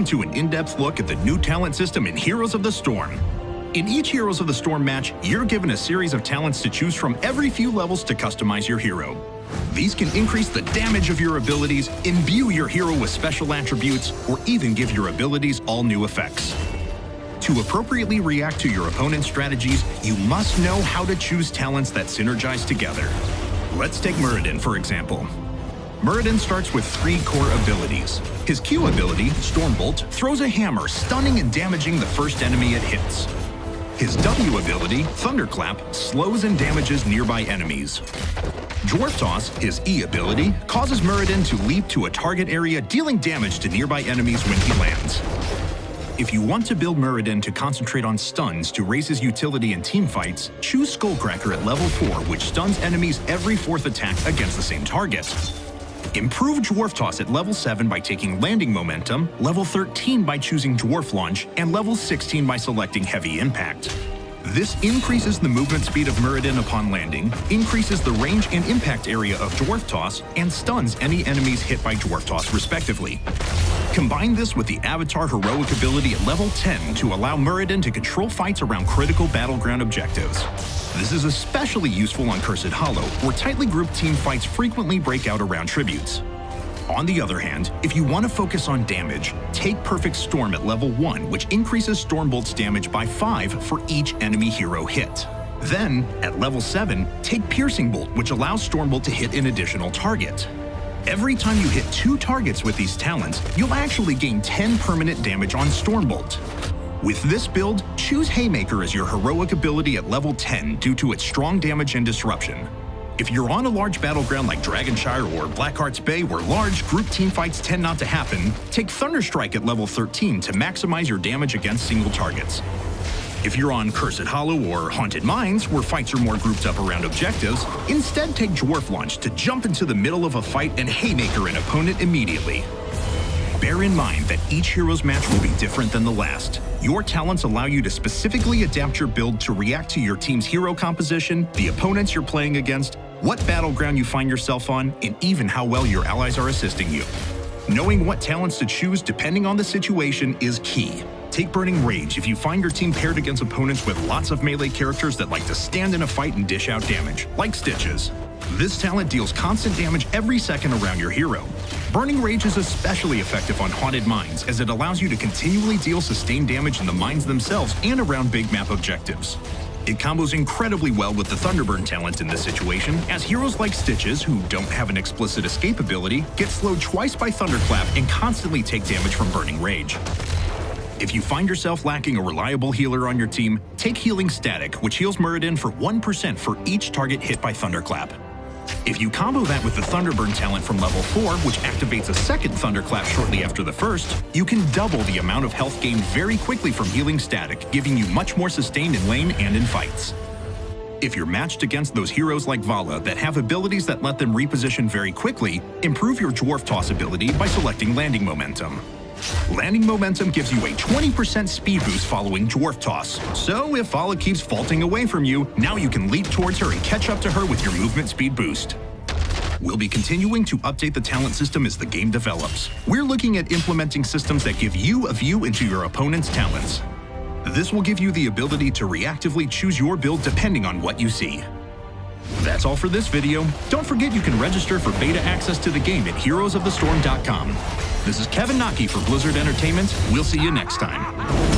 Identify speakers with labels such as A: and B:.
A: into an in-depth look at the new talent system in Heroes of the Storm. In each Heroes of the Storm match, you're given a series of talents to choose from every few levels to customize your hero. These can increase the damage of your abilities, imbue your hero with special attributes, or even give your abilities all new effects. To appropriately react to your opponent's strategies, you must know how to choose talents that synergize together. Let's take Muradin, for example. Muradin starts with 3 core abilities. His Q ability, Stormbolt, throws a hammer, stunning and damaging the first enemy it hits. His W ability, Thunderclap, slows and damages nearby enemies. Dwarf Toss, his E ability, causes Muradin to leap to a target area, dealing damage to nearby enemies when he lands. If you want to build Muradin to concentrate on stuns to raise his utility in teamfights, choose Skullcracker at level 4, which stuns enemies every 4th attack against the same target. Improve Dwarf Toss at level 7 by taking Landing Momentum, level 13 by choosing Dwarf Launch, and level 16 by selecting Heavy Impact. This increases the movement speed of Muradin upon landing, increases the range and impact area of Dwarf Toss, and stuns any enemies hit by Dwarf Toss respectively. Combine this with the Avatar Heroic ability at level 10 to allow Muradin to control fights around critical battleground objectives. This is especially useful on Cursed Hollow, where tightly grouped team fights frequently break out around tributes. On the other hand, if you want to focus on damage, take Perfect Storm at level 1, which increases Stormbolt's damage by 5 for each enemy hero hit. Then, at level 7, take Piercing Bolt, which allows Stormbolt to hit an additional target. Every time you hit 2 targets with these talents, you'll actually gain 10 permanent damage on Stormbolt. With this build, choose Haymaker as your heroic ability at level 10 due to its strong damage and disruption. If you're on a large battleground like Dragonshire or Blackheart's Bay where large group teamfights tend not to happen, take Thunderstrike at level 13 to maximize your damage against single targets. If you're on Cursed Hollow or Haunted Mines, where fights are more grouped up around objectives, instead take Dwarf Launch to jump into the middle of a fight and Haymaker an opponent immediately. Bear in mind that each hero's match will be different than the last. Your talents allow you to specifically adapt your build to react to your team's hero composition, the opponents you're playing against, what battleground you find yourself on, and even how well your allies are assisting you. Knowing what talents to choose depending on the situation is key. Take Burning Rage if you find your team paired against opponents with lots of melee characters that like to stand in a fight and dish out damage, like Stitches. This talent deals constant damage every second around your hero. Burning Rage is especially effective on Haunted Mines, as it allows you to continually deal sustained damage in the mines themselves and around big map objectives. It combos incredibly well with the Thunderburn talent in this situation, as heroes like Stitches, who don't have an explicit escape ability, get slowed twice by Thunderclap and constantly take damage from Burning Rage. If you find yourself lacking a reliable healer on your team, take Healing Static, which heals Muradin for 1% for each target hit by Thunderclap. If you combo that with the Thunderburn talent from level 4, which activates a second Thunderclap shortly after the first, you can double the amount of health gained very quickly from Healing Static, giving you much more sustained in lane and in fights. If you're matched against those heroes like Vala that have abilities that let them reposition very quickly, improve your Dwarf Toss ability by selecting Landing Momentum. Landing Momentum gives you a 20% speed boost following Dwarf Toss, so if Vala keeps faulting away from you, now you can leap towards her and catch up to her with your movement speed boost. We'll be continuing to update the talent system as the game develops. We're looking at implementing systems that give you a view into your opponent's talents. This will give you the ability to reactively choose your build depending on what you see. That's all for this video. Don't forget you can register for beta access to the game at heroesofthestorm.com. This is Kevin Naki for Blizzard Entertainment. We'll see you next time.